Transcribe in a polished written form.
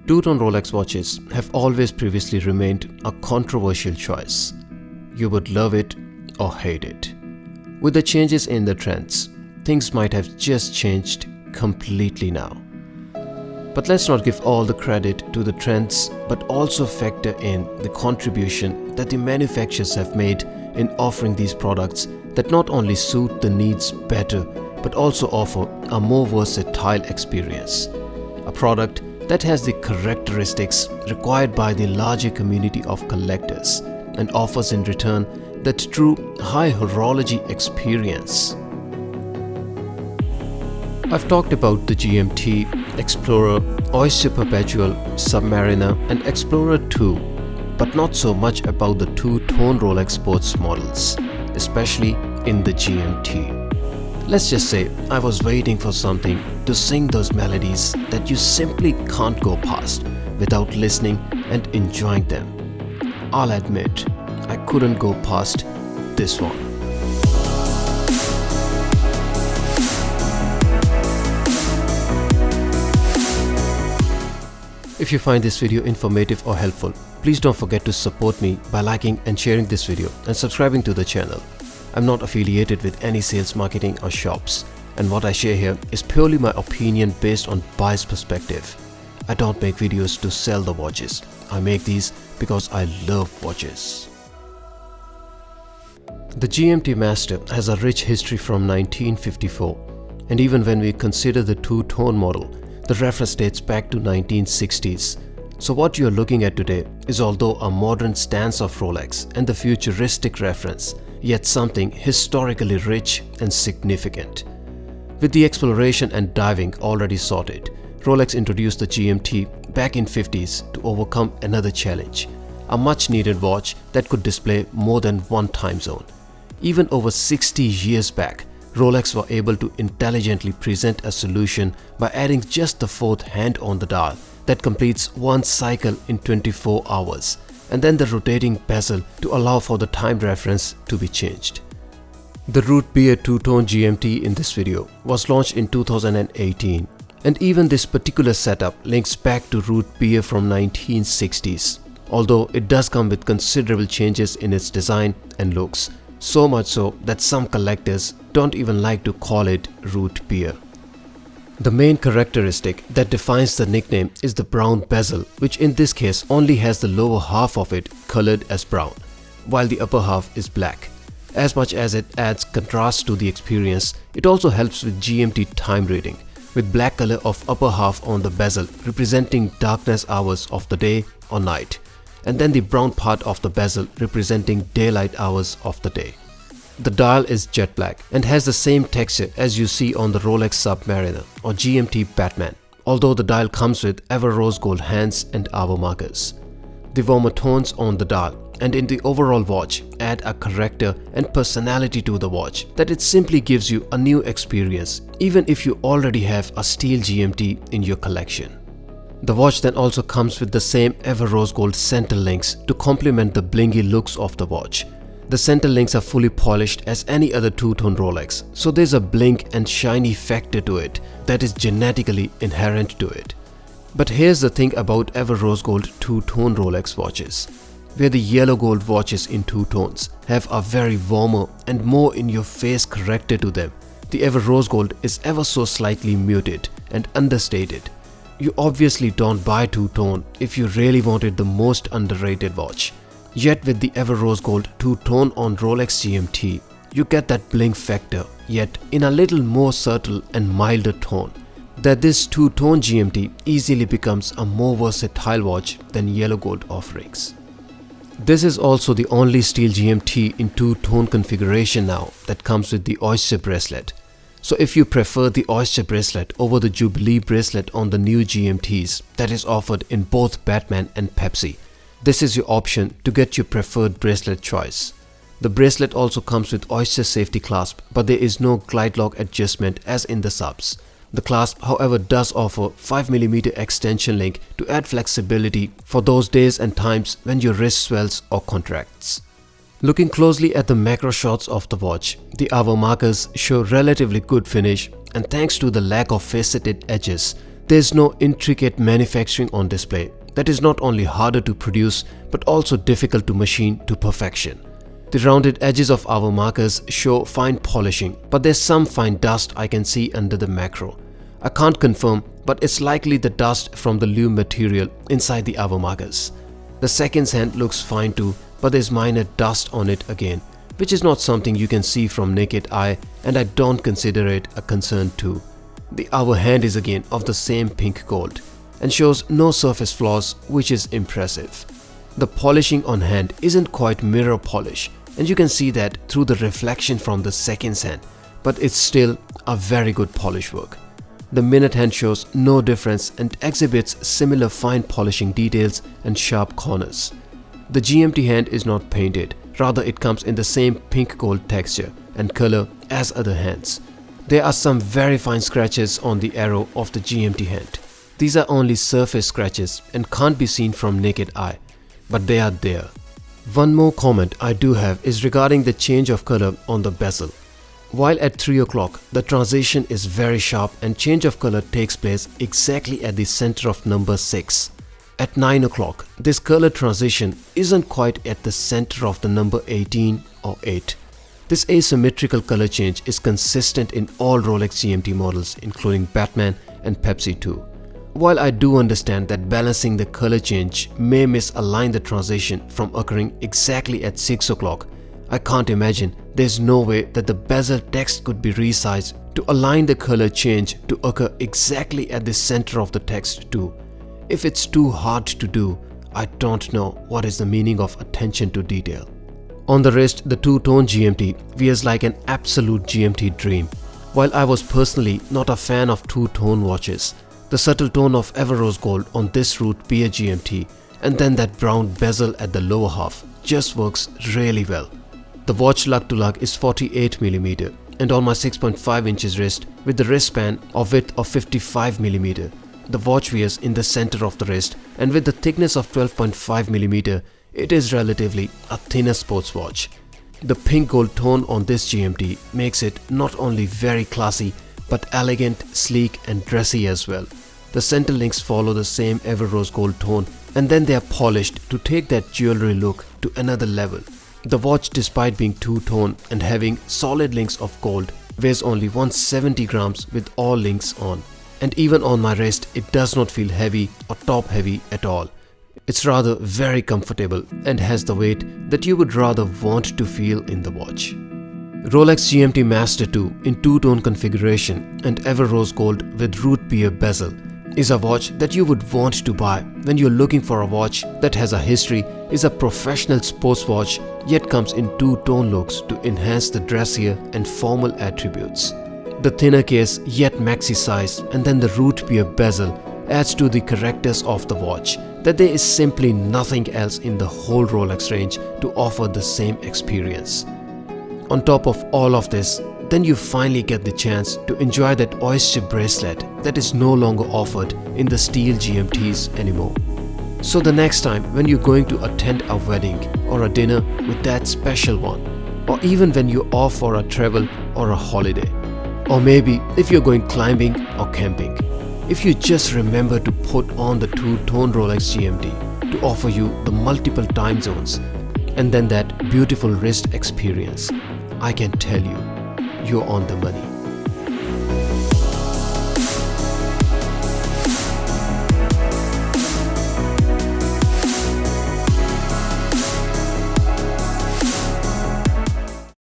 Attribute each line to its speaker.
Speaker 1: Two-tone Rolex watches have always previously remained a controversial choice. You would love it or hate it. With the changes in the trends, things might have just changed completely now. But let's not give all the credit to the trends, but also factor in the contribution that the manufacturers have made in offering these products that not only suit the needs better, but also offer a more versatile experience. A product that has the characteristics required by the larger community of collectors and offers in return that true high horology experience. I've talked about the GMT, Explorer, Oyster Perpetual, Submariner and Explorer 2, but not so much about the two-tone Rolex sports models, especially in the GMT. Let's just say I was waiting for something to sing those melodies that you simply can't go past without listening and enjoying them. I'll admit, I couldn't go past this one. If you find this video informative or helpful, please don't forget to support me by liking and sharing this video and subscribing to the channel. I'm not affiliated with any sales, marketing or shops, and what I share here is purely my opinion based on biased perspective. I don't make videos to sell the watches. I make these because I love watches. The GMT-master has a rich history from 1954, and even when we consider the two-tone model, the reference dates back to 1960s. So what you're looking at today is, although a modern stance of Rolex and the futuristic reference, yet something historically rich and significant. With the exploration and diving already sorted, Rolex introduced the GMT back in 50s to overcome another challenge, a much needed watch that could display more than one time zone. Even over 60 years back, Rolex were able to intelligently present a solution by adding just the fourth hand on the dial that completes one cycle in 24 hours, and then the rotating bezel to allow for the time reference to be changed. The Rootbeer two-tone GMT in this video was launched in 2018, and even this particular setup links back to Rootbeer from 1960s, although it does come with considerable changes in its design and looks, so much so that some collectors don't even like to call it Rootbeer. The main characteristic that defines the nickname is the brown bezel, which in this case only has the lower half of it colored as brown, while the upper half is black. As much as it adds contrast to the experience, it also helps with GMT time reading, with black color of upper half on the bezel representing darkness hours of the day or night, and then the brown part of the bezel representing daylight hours of the day. The dial is jet black and has the same texture as you see on the Rolex Submariner or GMT Batman, although the dial comes with Everose Gold hands and hour markers. The warmer tones on the dial and in the overall watch add a character and personality to the watch that it simply gives you a new experience, even if you already have a steel GMT in your collection. The watch then also comes with the same Everose Gold center links to complement the blingy looks of the watch. The center links are fully polished as any other two-tone Rolex, so there's a blink and shiny factor to it that is genetically inherent to it. But here's the thing about Everose Gold two-tone Rolex watches, where the yellow gold watches in two tones have a very warmer and more in-your-face character to them. The Everose Gold is ever so slightly muted and understated. You obviously don't buy two-tone if you really wanted the most underrated watch. Yet with the Everose Gold two-tone on Rolex GMT, you get that blink factor, yet in a little more subtle and milder tone, that this two-tone GMT easily becomes a more versatile watch than yellow gold offerings. This is also the only steel GMT in two-tone configuration now that comes with the Oyster bracelet. So if you prefer the Oyster bracelet over the Jubilee bracelet on the new GMTs that is offered in both Batman and Pepsi, this is your option to get your preferred bracelet choice. The bracelet also comes with Oyster safety clasp, but there is no glide lock adjustment as in the subs. The clasp, however, does offer 5mm extension link to add flexibility for those days and times when your wrist swells or contracts. Looking closely at the macro shots of the watch, the hour markers show relatively good finish, and thanks to the lack of faceted edges, There's no intricate manufacturing on display that is not only harder to produce but also difficult to machine to perfection. The rounded edges of our markers show fine polishing, but there's some fine dust I can see under the macro. I can't confirm, but it's likely the dust from the lume material inside the hour markers. The seconds hand looks fine too, but there's minor dust on it again, which is not something you can see from naked eye, and I don't consider it a concern too. The hour hand is again of the same pink gold and shows no surface flaws, which is impressive. The polishing on hand isn't quite mirror polish, and you can see that through the reflection from the seconds hand, but it's still a very good polish work. The minute hand shows no difference and exhibits similar fine polishing details and sharp corners. The GMT hand is not painted, rather it comes in the same pink gold texture and color as other hands. There are some very fine scratches on the arrow of the GMT hand. These are only surface scratches and can't be seen from naked eye, but they are there. One more comment I do have is regarding the change of color on the bezel. While at 3 o'clock, the transition is very sharp and change of color takes place exactly at the center of number 6. At 9 o'clock, this color transition isn't quite at the center of the number 18 or 8. This asymmetrical color change is consistent in all Rolex GMT models including Batman and Pepsi too. While I do understand that balancing the color change may misalign the transition from occurring exactly at 6 o'clock, I can't imagine there's no way that the bezel text could be resized to align the color change to occur exactly at the center of the text too. If it's too hard to do, I don't know what is the meaning of attention to detail. On the wrist, the two-tone GMT wears like an absolute GMT dream. While I was personally not a fan of two-tone watches, the subtle tone of Everose Gold on this Rootbeer GMT and then that brown bezel at the lower half just works really well. The watch lug to lug is 48mm and on my 6.5 inches wrist with the wristband of width of 55mm. The watch wears in the center of the wrist and with the thickness of 12.5mm, it is relatively a thinner sports watch. The pink gold tone on this GMT makes it not only very classy but elegant, sleek and dressy as well. The center links follow the same Everose Gold tone and then they are polished to take that jewelry look to another level. The watch, despite being two-tone and having solid links of gold, weighs only 170 grams with all links on. And even on my wrist, it does not feel heavy or top heavy at all. It's rather very comfortable and has the weight that you would rather want to feel in the watch. Rolex GMT-Master 2 in two-tone configuration and Everose Gold with Rootbeer bezel is a watch that you would want to buy when you're looking for a watch that has a history, is a professional sports watch yet comes in two-tone looks to enhance the dressier and formal attributes. The thinner case yet maxi size and then the Rootbeer bezel adds to the characters of the watch that there is simply nothing else in the whole Rolex range to offer the same experience. On top of all of this, then you finally get the chance to enjoy that oyster bracelet that is no longer offered in the steel GMTs anymore. So the next time when you're going to attend a wedding or a dinner with that special one, or even when you're off for a travel or a holiday, or maybe if you're going climbing or camping, if you just remember to put on the two-tone Rolex GMT to offer you the multiple time zones and then that beautiful wrist experience, I can tell you, you're on the money.